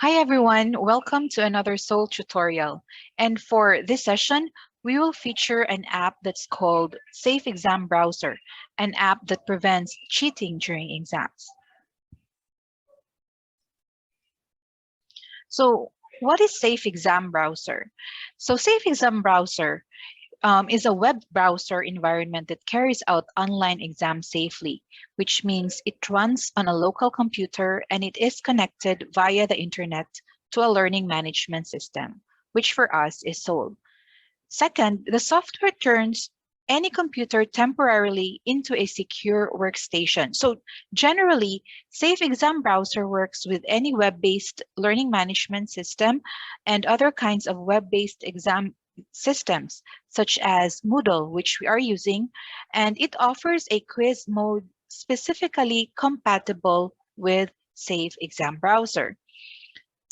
Hi everyone, welcome to another Soul tutorial. And for this session, we will feature an app that's called Safe Exam Browser, an app that prevents cheating during exams. So what is Safe Exam Browser? So Safe Exam Browser is a web browser environment that carries out online exams safely, which means it runs on a local computer and it is connected via the internet to a learning management system, which for us is SOUL. Second, the software turns any computer temporarily into a secure workstation. So generally, Safe Exam Browser works with any web-based learning management system and other kinds of web-based exam systems, such as Moodle, which we are using, and it offers a quiz mode specifically compatible with Safe Exam Browser.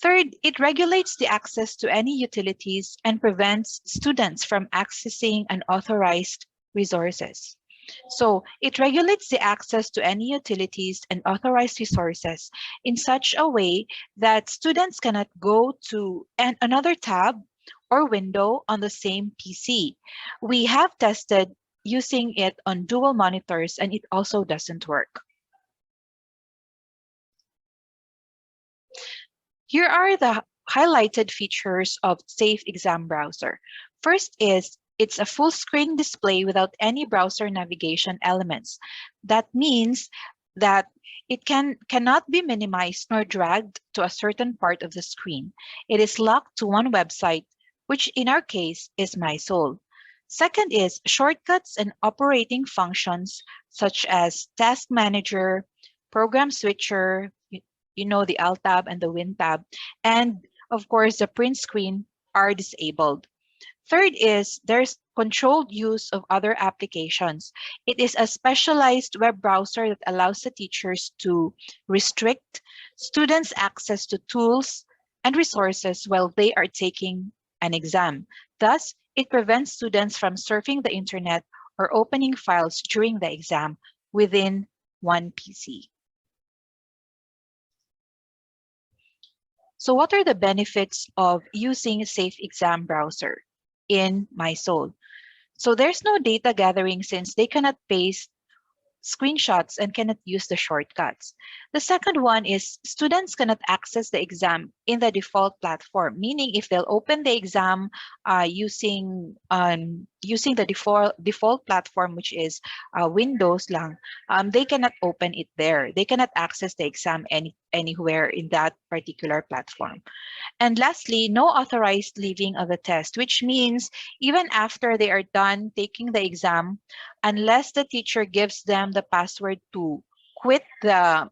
Third, it regulates the access to any utilities and prevents students from accessing unauthorized resources. So it regulates the access to any utilities and authorized resources in such a way that students cannot go to another tab or window on the same PC. We have tested using it on dual monitors and it also doesn't work. Here are the highlighted features of Safe Exam Browser. First is it's a full screen display without any browser navigation elements. That means that it cannot be minimized nor dragged to a certain part of the screen. It is locked to one website, which in our case is mySOUL. Second is shortcuts and operating functions such as Task Manager, Program Switcher, the Alt tab and the Win tab. And of course, the print screen are disabled. Third is there's controlled use of other applications. It is a specialized web browser that allows the teachers to restrict students' access to tools and resources while they are taking an exam. Thus, it prevents students from surfing the internet or opening files during the exam within one PC. So what are the benefits of using Safe Exam Browser in mySOUL? So there's no data gathering since they cannot paste screenshots and cannot use the shortcuts. The second one is students cannot access the exam in the default platform, meaning if they'll open the exam using the default platform, which is Windows lang, they cannot open it there. They cannot access the exam anywhere in that particular platform. And lastly, no authorized leaving of the test, which means even after they are done taking the exam, unless the teacher gives them the password to quit the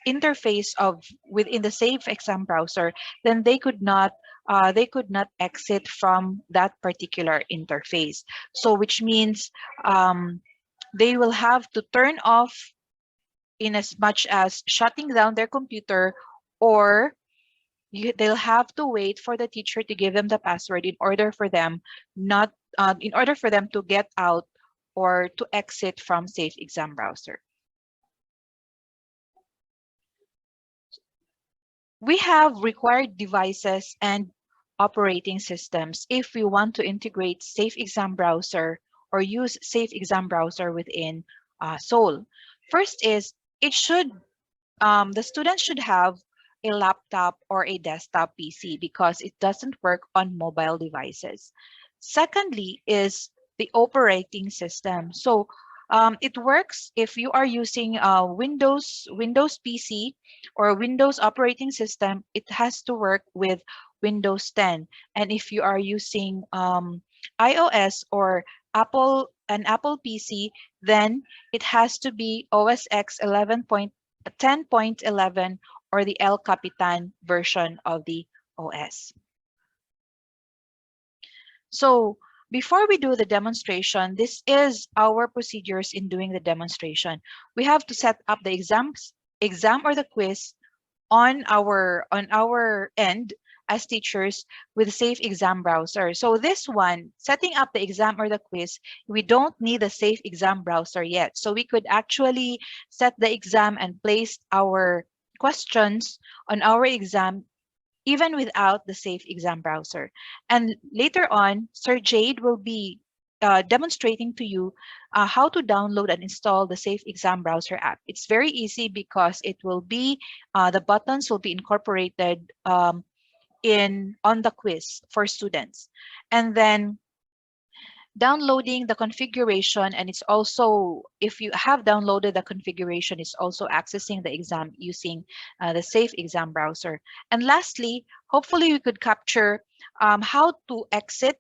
interface of within the Safe Exam Browser, then they could not exit from that particular interface. So which means they will have to turn off in as much as shutting down their computer, or they'll have to wait for the teacher to give them the password in order for them not in order for them to get out or to exit from Safe Exam Browser. We have required devices and operating systems if we want to integrate Safe Exam Browser or use Safe Exam Browser within SOUL. First is the student should have a laptop or a desktop PC because it doesn't work on mobile devices. Secondly is the operating system. So it works if you are using Windows PC or Windows operating system. It has to work with Windows 10, and if you are using iOS or an Apple PC, then it has to be OS X 10.11 or the El Capitan version of the OS. So before we do the demonstration, this is our procedures in doing the demonstration. We have to set up the exam or the quiz on our end as teachers with Safe Exam Browser. So this one, setting up the exam or the quiz, we don't need a Safe Exam Browser yet. So we could actually set the exam and place our questions on our exam even without the safe exam browser. And later on, Sir Jade will be demonstrating to you how to download and install the Safe Exam Browser app. It's very easy because it will be the buttons will be incorporated in on the quiz for students, and then downloading the configuration, and it's also, if you have downloaded the configuration, it's also accessing the exam using the Safe Exam Browser. And lastly, hopefully you could capture how to exit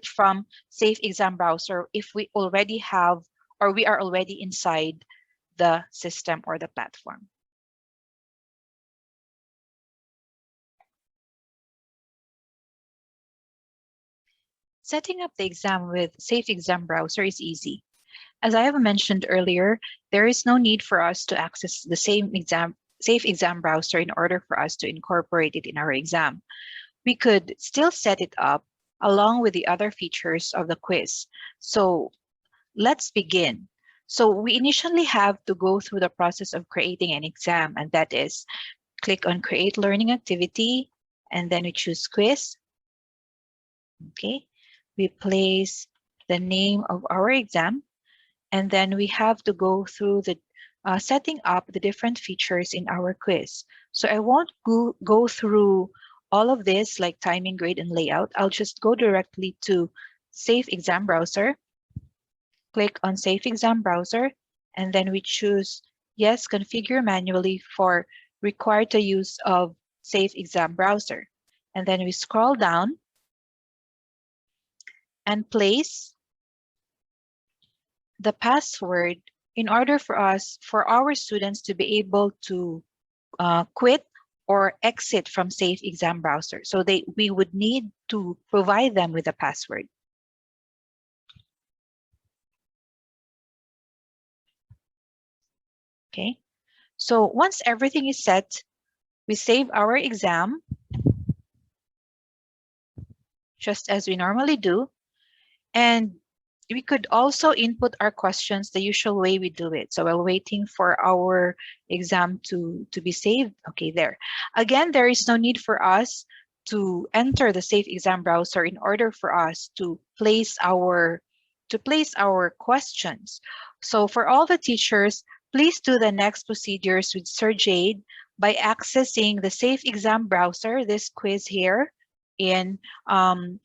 from Safe Exam Browser if we already have, or we are already inside the system or the platform. Setting up the exam with Safe Exam Browser is easy. As I have mentioned earlier, there is no need for us to access the Safe Exam Browser in order for us to incorporate it in our exam. We could still set it up along with the other features of the quiz. So let's begin. So we initially have to go through the process of creating an exam, and that is click on Create Learning Activity, and then we choose Quiz. Okay, we place the name of our exam, and then we have to go through the setting up the different features in our quiz. So I won't go through all of this like timing, grade, and layout. I'll just go directly to Safe Exam Browser, click on Safe Exam Browser, and then we choose Yes, configure manually for required the use of Safe Exam Browser. And then we scroll down and place the password in order for our students to be able to quit or exit from Safe Exam Browser. So we would need to provide them with a password. Okay, so once everything is set, we save our exam just as we normally do, and we could also input our questions the usual way we do it. So while waiting for our exam to be saved, okay, there. Again, there is no need for us to enter the Safe Exam Browser in order for us to place our questions. So for all the teachers, please do the next procedures with Sir Jade by accessing the Safe Exam Browser, this quiz here, in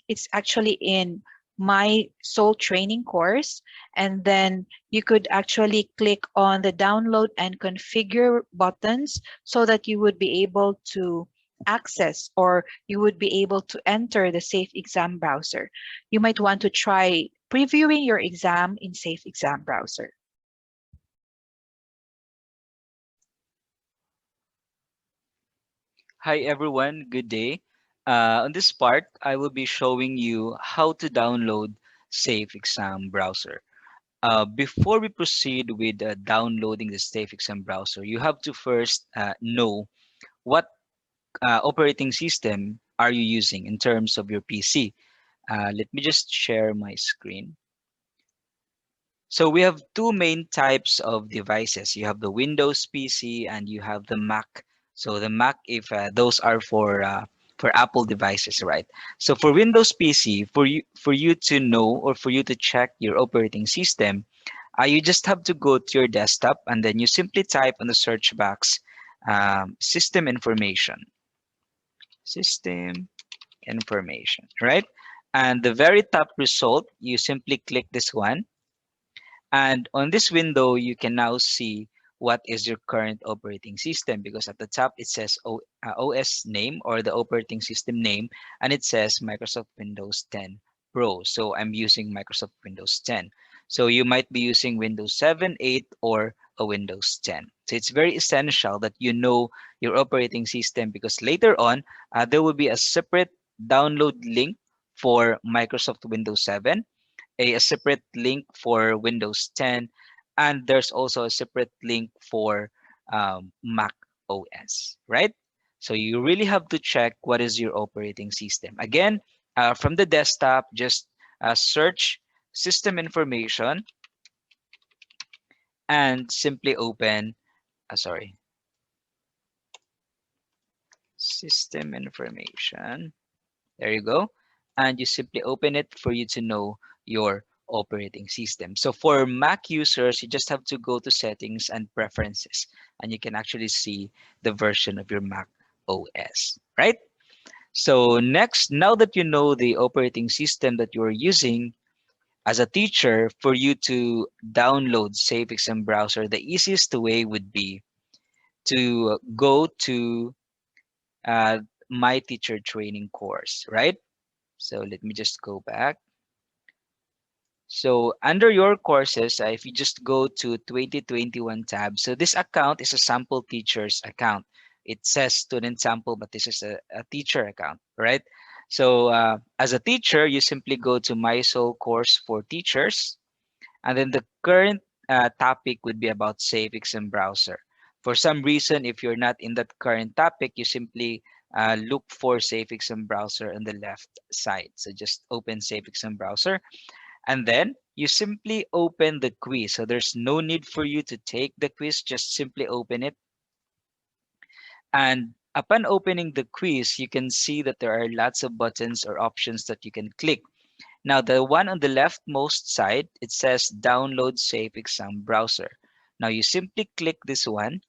it's actually in mySOUL training course, and then you could actually click on the download and configure buttons so that you would be able to access, or you would be able to enter the Safe Exam Browser. You might want to try previewing your exam in Safe Exam Browser. Hi everyone, good day. On this part, I will be showing you how to download Safe Exam Browser. Before we proceed with downloading the Safe Exam Browser, you have to first know what operating system are you using in terms of your PC. Let me just share my screen. So we have two main types of devices. You have the Windows PC and you have the Mac. So the Mac, if those are for Apple devices, right? So for Windows PC, for you to know or for you to check your operating system, you just have to go to your desktop and then you simply type on the search box system information, system information, right? And the very top result, you simply click this one, and on this window, you can now see what is your current operating system, because at the top it says OS name or the operating system name, and it says Microsoft Windows 10 Pro. So I'm using Microsoft Windows 10. So you might be using Windows 7, 8, or a Windows 10. So it's very essential that you know your operating system, because later on, there will be a separate download link for Microsoft Windows 7, a separate link for Windows 10, and there's also a separate link for Mac OS, right? So you really have to check what is your operating system. Again, from the desktop, just search system information and simply open, sorry. system information. There you go. And you simply open it for you to know your operating system. So for Mac users, you just have to go to settings and preferences, and you can actually see the version of your Mac OS, right? So next, now that you know the operating system that you're using as a teacher, for you to download Safe Exam Browser, the easiest way would be to go to uh, my teacher training course, right? So let me just go back. So under your courses, if you just go to 2021 tab, so this account is a sample teacher's account. It says student sample, but this is a teacher account, right? So as a teacher, you simply go to mySOUL course for teachers, and then the current topic would be about Safe Exam Browser. For some reason, if you're not in that current topic, you simply look for Safe Exam Browser on the left side. So just open Safe Exam Browser, and then you simply open the quiz. So there's no need for you to take the quiz, just simply open it. And upon opening the quiz, you can see that there are lots of buttons or options that you can click. Now, the one on the leftmost side, it says download Safe Exam Browser. Now, you simply click this one,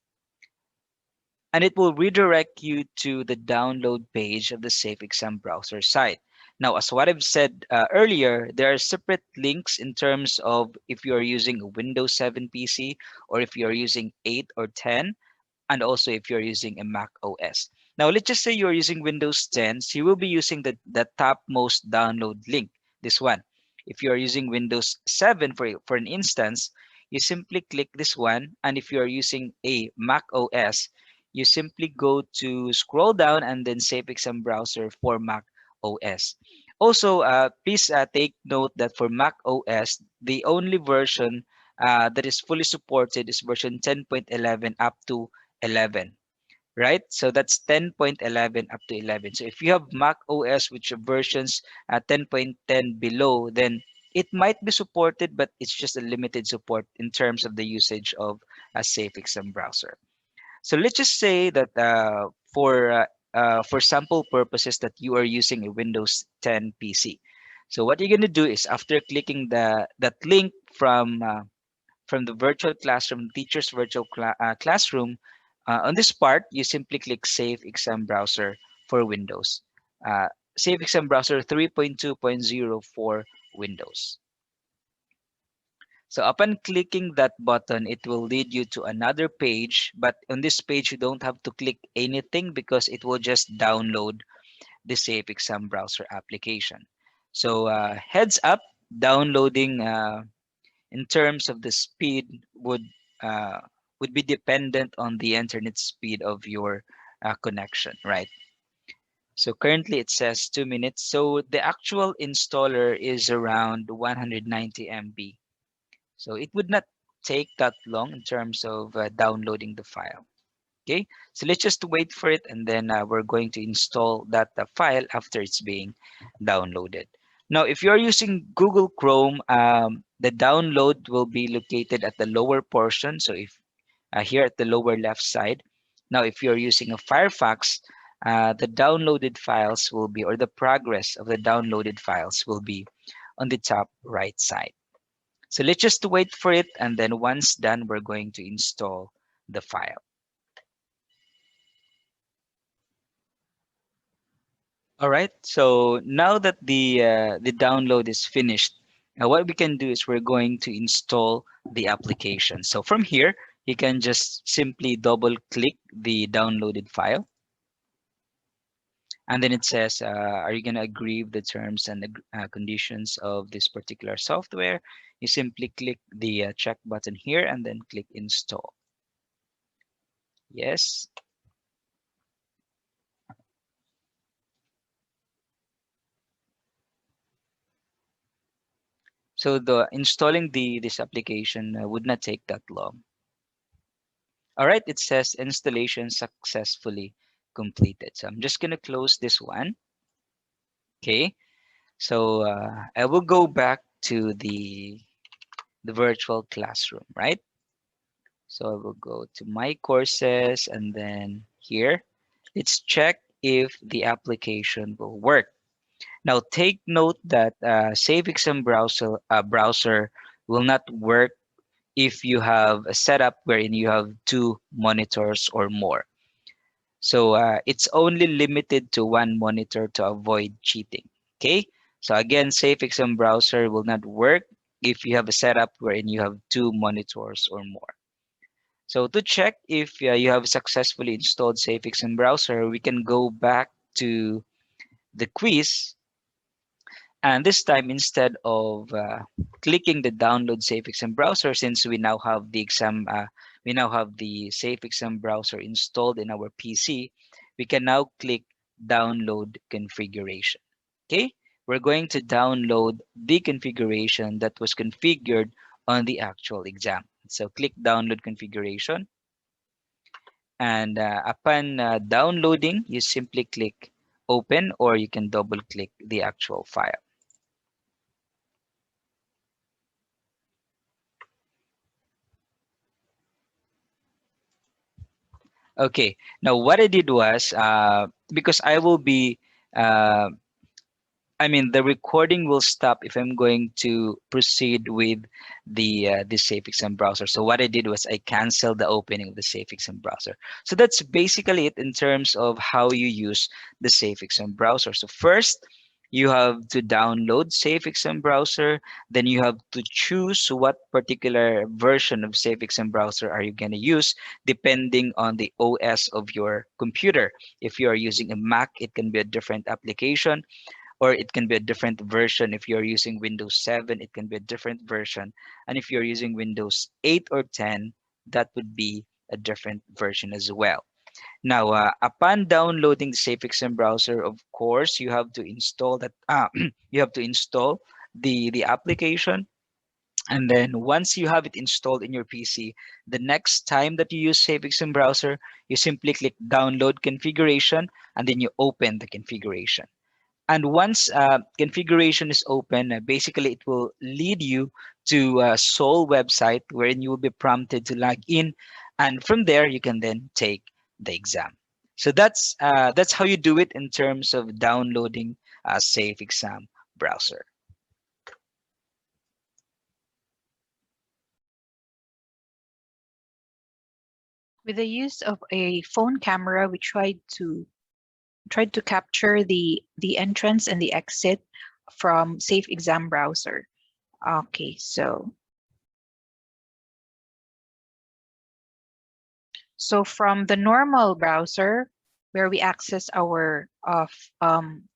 and it will redirect you to the download page of the Safe Exam Browser site. Now, as what I've said earlier, there are separate links in terms of if you're using a Windows 7 PC or if you're using 8 or 10, and also if you're using a Mac OS. Now, let's just say you're using Windows 10, so you will be using the topmost download link, this one. If you're using Windows 7 for an instance, you simply click this one. And if you're using a Mac OS, you simply go to scroll down and then Safe Exam Browser for Mac OS. Also, please take note that for Mac OS, the only version that is fully supported is version 10.11 up to 11, right? So that's 10.11 up to 11. So if you have Mac OS which are versions 10.10 below, then it might be supported, but it's just a limited support in terms of the usage of a Safe Exam Browser. So let's just say that for sample purposes that you are using a Windows 10 PC. So what you're going to do is after clicking that link from the virtual classroom, teacher's virtual classroom, on this part, you simply click Save Exam Browser for Windows. Uh, Save Exam Browser 3.2.0 for Windows. So upon clicking that button, it will lead you to another page. But on this page, you don't have to click anything because it will just download the Safe Exam Browser application. So heads up, downloading in terms of the speed uh, would be dependent on the internet speed of your connection, right? So currently it says 2 minutes. So the actual installer is around 190 MB. So it would not take that long in terms of downloading the file. Okay, so let's just wait for it, and then we're going to install that file after it's being downloaded. Now, if you're using Google Chrome, the download will be located at the lower portion. So if here at the lower left side. Now, if you're using a Firefox, the downloaded files will be, or the progress of the downloaded files will be on the top right side. So let's just wait for it, and then once done, we're going to install the file. All right. So now that the download is finished, what we can do is we're going to install the application. So from here, you can just simply double click the downloaded file, and then it says, "Are you going to agree with the terms and the conditions of this particular software?" You simply click the check button here, and then click install. Yes. So the installing this application would not take that long. All right, it says installation successfully completed. So I'm just going to close this one. Okay, so I will go back to the virtual classroom, right? So I will go to my courses, and then here, let's check if the application will work. Now, take note that Safe Exam browser will not work if you have a setup wherein you have two monitors or more. So it's only limited to one monitor to avoid cheating. Okay. So again, Safe Exam browser will not work if you have a setup wherein you have two monitors or more. So to check if you have successfully installed Safe Exam browser, we can go back to the quiz. And this time, instead of clicking the download Safe Exam browser, since we now have the Safe Exam browser installed in our PC, we can now click download configuration. Okay, we're going to download the configuration that was configured on the actual exam. So click download configuration, and upon downloading, you simply click open, or you can double click the actual file. Okay. Now, what I did was, because uh, I mean, the recording will stop if I'm going to proceed with the Safe Exam browser. So what I did was I canceled the opening of the Safe Exam browser. So that's basically it in terms of how you use the Safe Exam browser. So first, you have to download Safe Exam browser. Then you have to choose what particular version of Safe Exam browser are you going to use, depending on the OS of your computer. If you are using a Mac, it can be a different application, or it can be a different version. If you're using Windows 7, it can be a different version. And if you're using Windows 8 or 10, that would be a different version as well. Now, upon downloading the SafeXM browser, of course, you have to install that. You have to install the application, and then once you have it installed in your PC, the next time that you use SafeXM browser, you simply click download configuration, and then you open the configuration. And once configuration is open, basically it will lead you to a SOUL website wherein you will be prompted to log in, and from there you can then take the exam. So that's how you do it in terms of downloading a Safe Exam browser. With the use of a phone camera, we tried to capture the entrance and the exit from Safe Exam browser. Okay, so from the normal browser where we access our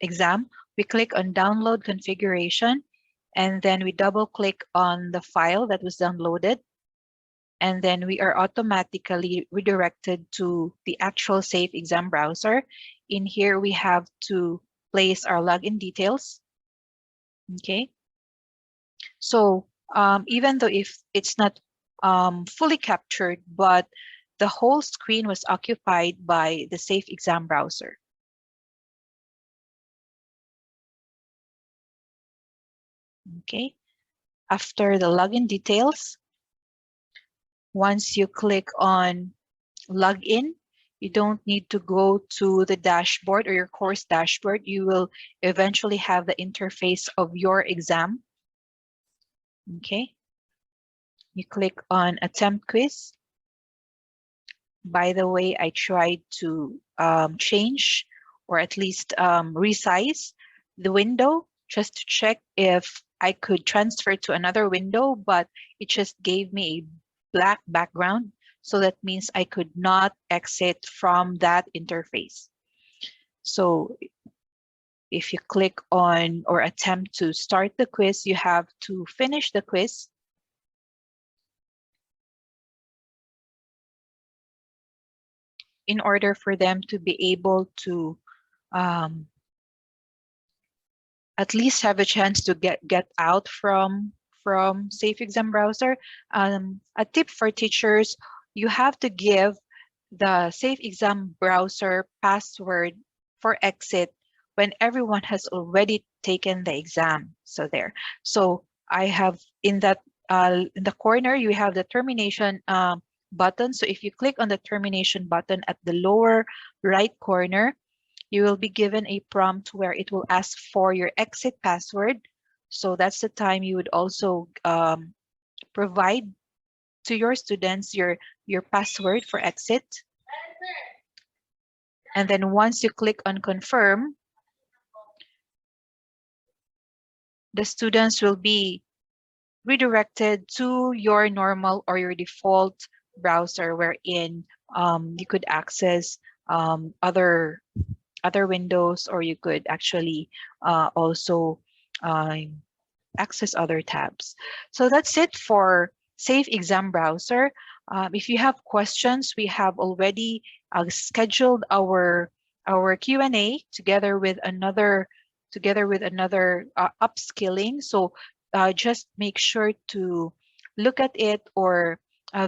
exam, we click on download configuration, and then we double click on the file that was downloaded, and then we are automatically redirected to the actual Safe Exam browser. In here, we have to place our login details. Okay, so even though if it's not fully captured, but the whole screen was occupied by the Safe Exam browser. Okay, after the login details, once you click on login, you don't need to go to the dashboard or your course dashboard. You will eventually have the interface of your exam. Okay, you click on attempt quiz. By the way, I tried to change, or at least resize the window just to check if I could transfer to another window, but it just gave me a black background. So that means I could not exit from that interface. So if you click on or attempt to start the quiz, you have to finish the quiz. In order for them to be able to at least have a chance to get out from Safe Exam browser. A tip for teachers: you have to give the Safe Exam browser password for exit when everyone has already taken the exam. So there. So I have in the corner you have the termination button. So if you click on the termination button at the lower right corner, You will be given a prompt where it will ask for your exit password. So that's the time you would also provide to your students your password for exit. And then once you click on confirm, the students will be redirected to your normal or your default browser, wherein you could access other windows, or you could actually also uh, access other tabs. So that's it for Safe Exam Browser. If you have questions, we have already scheduled our Q&A together with another upskilling. So just make sure to look at it, or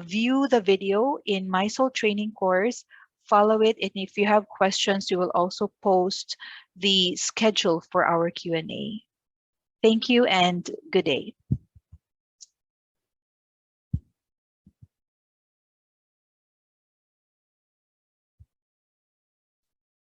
view the video in mySOUL training course, follow it, and if you have questions, you will also post the schedule for our Q&A. Thank you and good day.